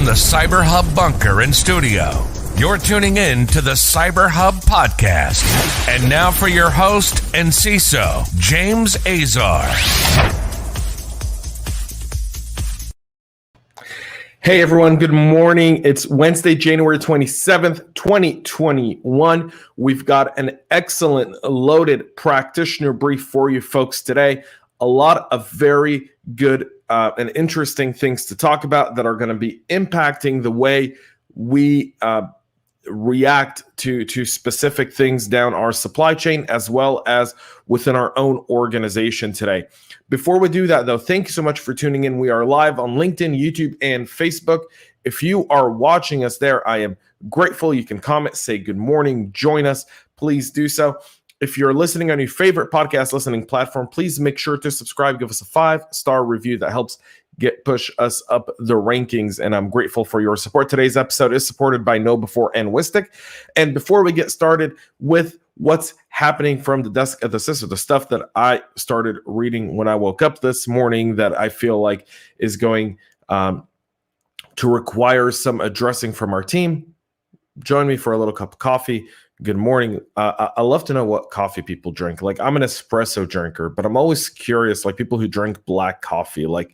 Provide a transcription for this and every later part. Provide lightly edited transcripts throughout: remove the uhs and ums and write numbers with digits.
from the CyberHub bunker and studio, you're tuning in to the CyberHub podcast. And now for your host and CISO, James Azar. Hey everyone, good morning. It's Wednesday, January 27th, 2021. We've got an excellent loaded practitioner brief for you folks today. A lot of very good and interesting things to talk about that are going to be impacting the way we react to specific things down our supply chain as well as within our own organization today. Before we do that, though, thank you so much for tuning in. We are live on LinkedIn, YouTube, and Facebook. If you are watching us there, I am grateful. You can comment, say good morning, join us. Please do so. If you're listening on your favorite podcast listening platform, please make sure to subscribe. Give us a 5-star review. That helps push us up the rankings, and I'm grateful for your support. Today's episode is supported by KnowBe4 and Wistic. And before we get started with what's happening from the desk of the CISO, the stuff that I started reading when I woke up this morning that I feel like is going to require some addressing from our team, join me for a little cup of coffee. Good morning. I love to know what coffee people drink. Like, I'm an espresso drinker, but I'm always curious, like people who drink black coffee, like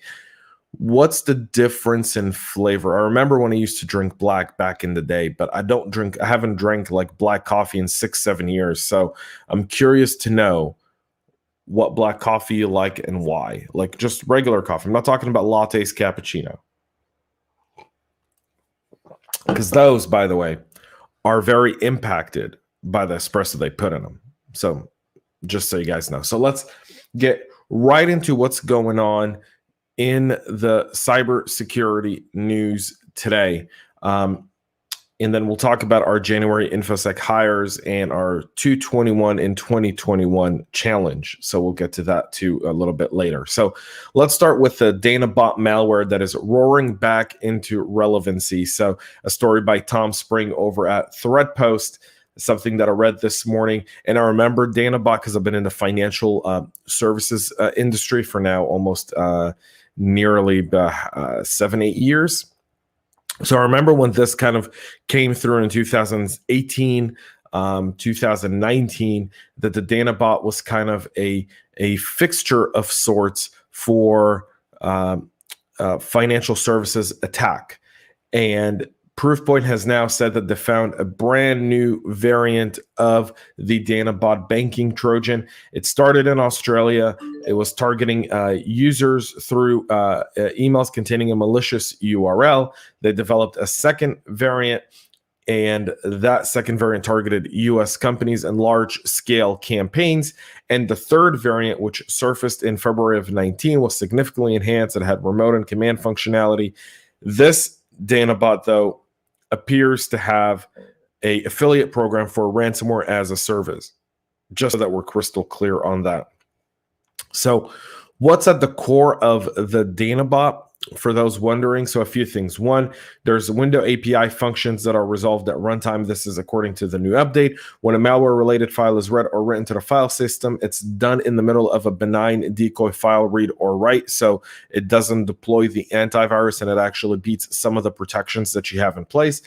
what's the difference in flavor? I remember when I used to drink black back in the day, but I haven't drank like black coffee in 6-7 years. So I'm curious to know what black coffee you like and why. Like just regular coffee. I'm not talking about lattes, cappuccino. Because those, by the way, are very impacted by the espresso they put in them. So just so you guys know. So let's get right into what's going on in the cybersecurity news today. And then we'll talk about our January Infosec hires and our 221 in 2021 challenge. So we'll get to that too a little bit later. So let's start with the DanaBot malware that is roaring back into relevancy. So a story by Tom Spring over at ThreadPost, something that I read this morning. And I remember DanaBot because I've been in the financial services industry for now almost nearly 7-8 years. So I remember when this kind of came through in 2018, 2019, that the DanaBot was kind of a fixture of sorts for financial services attack. And Proofpoint has now said that they found a brand new variant of the DanaBot banking Trojan. It started in Australia. It was targeting users through emails containing a malicious URL. They developed a second variant, and that second variant targeted US companies and large-scale campaigns. And the third variant, which surfaced in February of 2019, was significantly enhanced. It had remote and command functionality. This DanaBot, though, appears to have an affiliate program for ransomware as a service, just so that we're crystal clear on that. So what's at the core of the DanaBot, for those wondering? So a few things. One, there's window API functions that are resolved at runtime. This is according to the new update. When a malware-related file is read or written to the file system, it's done in the middle of a benign decoy file read or write. So it doesn't deploy the antivirus, and it actually beats some of the protections that you have in place.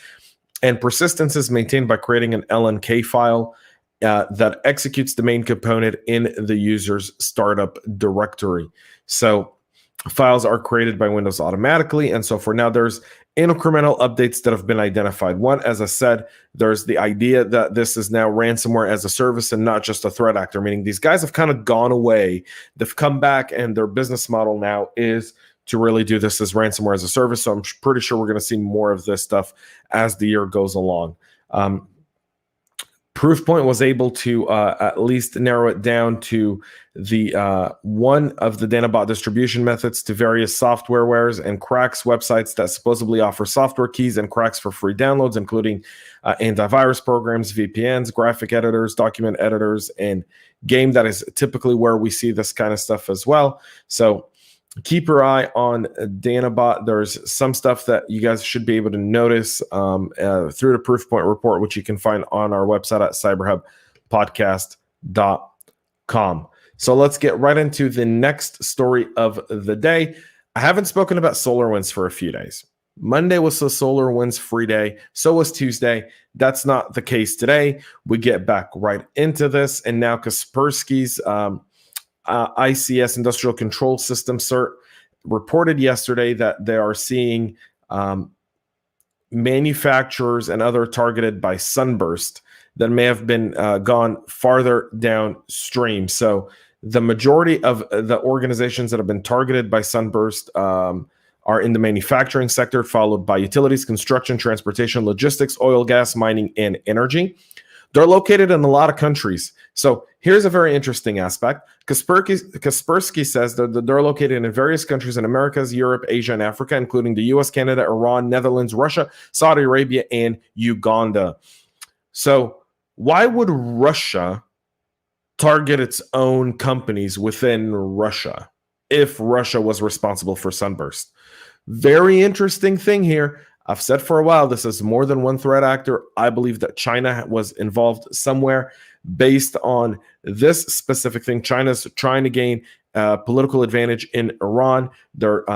And persistence is maintained by creating an LNK file that executes the main component in the user's startup directory. So files are created by Windows automatically. And so for now, there's incremental updates that have been identified. One, as I said, there's the idea that this is now ransomware as a service and not just a threat actor, meaning these guys have kind of gone away. They've come back, and their business model now is to really do this as ransomware as a service. So I'm pretty sure we're going to see more of this stuff as the year goes along. Proofpoint was able to at least narrow it down to the one of the DanaBot distribution methods to various softwarewares and cracks websites that supposedly offer software keys and cracks for free downloads, including antivirus programs, VPNs, graphic editors, document editors, and game. That is typically where we see this kind of stuff as well. So keep your eye on DanaBot. There's some stuff that you guys should be able to notice through the Proofpoint report, which you can find on our website at cyberhubpodcast.com. So let's get right into the next story of the day. I haven't spoken about SolarWinds for a few days. Monday was a SolarWinds free day. So was Tuesday. That's not the case today. We get back right into this. And now Kaspersky's ICS Industrial Control System CERT reported yesterday that they are seeing manufacturers and other targeted by Sunburst that may have been gone farther downstream. So the majority of the organizations that have been targeted by Sunburst are in the manufacturing sector, followed by utilities, construction, transportation, logistics, oil, gas, mining, and energy. They're located in a lot of countries. So here's a very interesting aspect. Kaspersky says that they're located in various countries in Americas, Europe, Asia, and Africa, including the US, Canada, Iran, Netherlands, Russia, Saudi Arabia, and Uganda. So why would Russia target its own companies within Russia if Russia was responsible for Sunburst? Very interesting thing here. I've said for a while, this is more than one threat actor. I believe that China was involved somewhere based on this specific thing. China's trying to gain political advantage in Iran. They're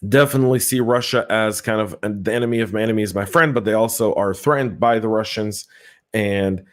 definitely see Russia as kind of the enemy of my enemy is my friend, but they also are threatened by the Russians and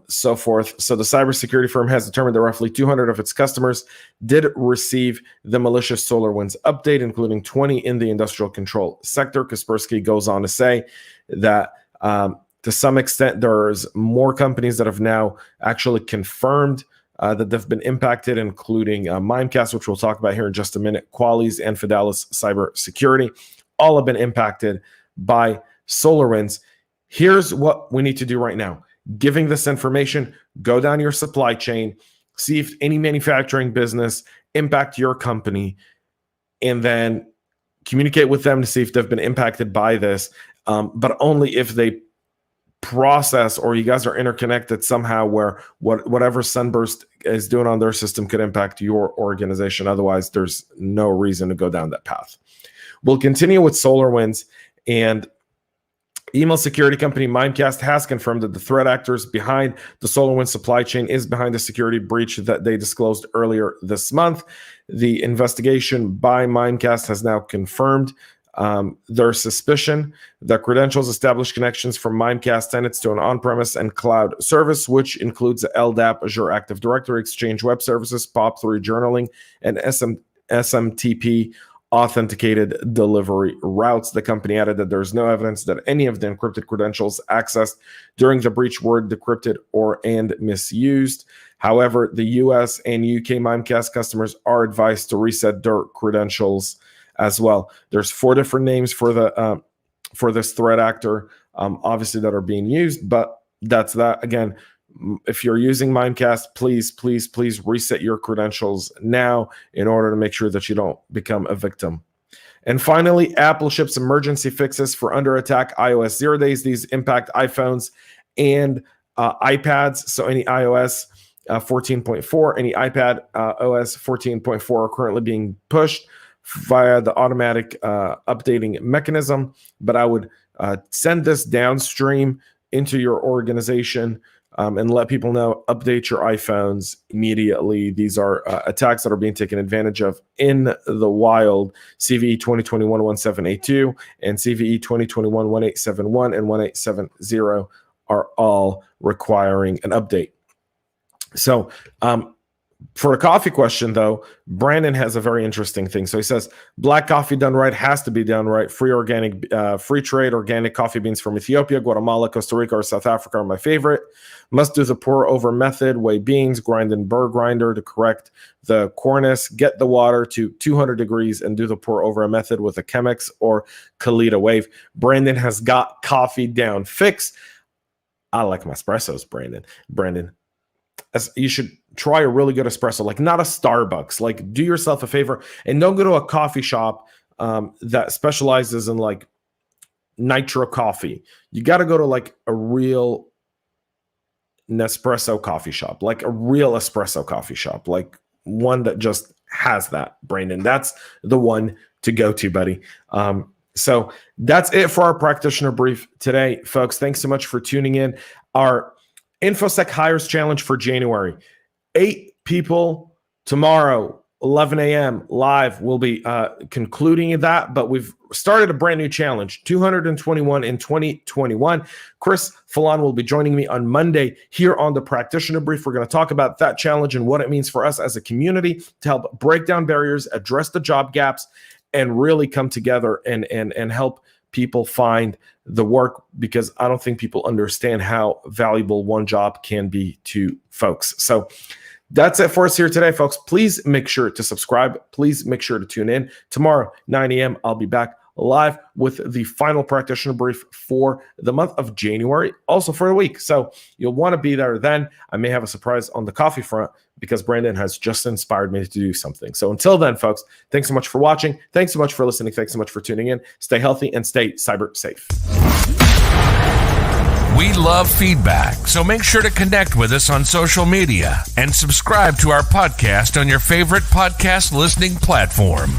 so forth. So the cybersecurity firm has determined that roughly 200 of its customers did receive the malicious SolarWinds update, including 20 in the industrial control sector. Kaspersky goes on to say that to some extent, there's more companies that have now actually confirmed that they've been impacted, including Mimecast, which we'll talk about here in just a minute, Qualys, and Fidelis Cybersecurity. All have been impacted by SolarWinds. Here's what we need to do right now. Giving this information, go down your supply chain, see if any manufacturing business impact your company, and then communicate with them to see if they've been impacted by this, but only if they process or you guys are interconnected somehow where whatever Sunburst is doing on their system could impact your organization. Otherwise, there's no reason to go down that path. We'll continue with SolarWinds, and email security company Mimecast has confirmed that the threat actors behind the SolarWinds supply chain is behind the security breach that they disclosed earlier this month. The investigation by Mimecast has now confirmed their suspicion that credentials establish connections from Mimecast tenants to an on-premise and cloud service, which includes LDAP, Azure Active Directory, Exchange Web Services, POP3 journaling, and SMTP authenticated delivery routes. The company added that there's no evidence that any of the encrypted credentials accessed during the breach were decrypted and misused. However, the US and UK Mimecast customers are advised to reset their credentials as well. There's 4 different names for this threat actor, obviously, that are being used, but that's that. Again, if you're using Mimecast, please reset your credentials now in order to make sure that you don't become a victim. And finally, Apple ships emergency fixes for under attack iOS 0 days. These impact iPhones and iPads. So any iOS 14.4, any iPad OS 14.4 are currently being pushed via the automatic updating mechanism. But I would send this downstream into your organization and let people know, update your iPhones immediately. These are attacks that are being taken advantage of in the wild. CVE 2021-1782 and CVE 2021-1871 and 1870 are all requiring an update. So for a coffee question, though, Brandon has a very interesting thing. So he says, black coffee done right has to be done right. Free trade, organic coffee beans from Ethiopia, Guatemala, Costa Rica, or South Africa are my favorite. Must do the pour over method, weigh beans, grind in burr grinder to correct the coarseness, get the water to 200 degrees, and do the pour over method with a Chemex or Kalita wave. Brandon has got coffee down fixed. I like my espressos, Brandon. You should try a really good espresso, like not a Starbucks. Like, do yourself a favor and don't go to a coffee shop that specializes in like nitro coffee. You got to go to like a real Nespresso coffee shop, like a real espresso coffee shop, like one that just has that, Brandon. That's the one to go to, buddy. So that's it for our practitioner brief today, folks. Thanks so much for tuning in. Our Infosec Hires Challenge for January. 8 people tomorrow 11 a.m. live. We'll be concluding that, but we've started a brand new challenge, 221 in 2021. Chris Falon will be joining me on Monday here on the Practitioner Brief. We're going to talk about that challenge and what it means for us as a community to help break down barriers, address the job gaps, and really come together and help people find the work, because I don't think people understand how valuable one job can be to folks. So that's it for us here today, folks. Please make sure to subscribe. Please make sure to tune in. Tomorrow, 9 a.m., I'll be back live with the final Practitioner Brief for the month of January, also for the week. So you'll want to be there then. I may have a surprise on the coffee front because Brandon has just inspired me to do something. So until then, folks, thanks so much for watching. Thanks so much for listening. Thanks so much for tuning in. Stay healthy and stay cyber safe. We love feedback, so make sure to connect with us on social media and subscribe to our podcast on your favorite podcast listening platform.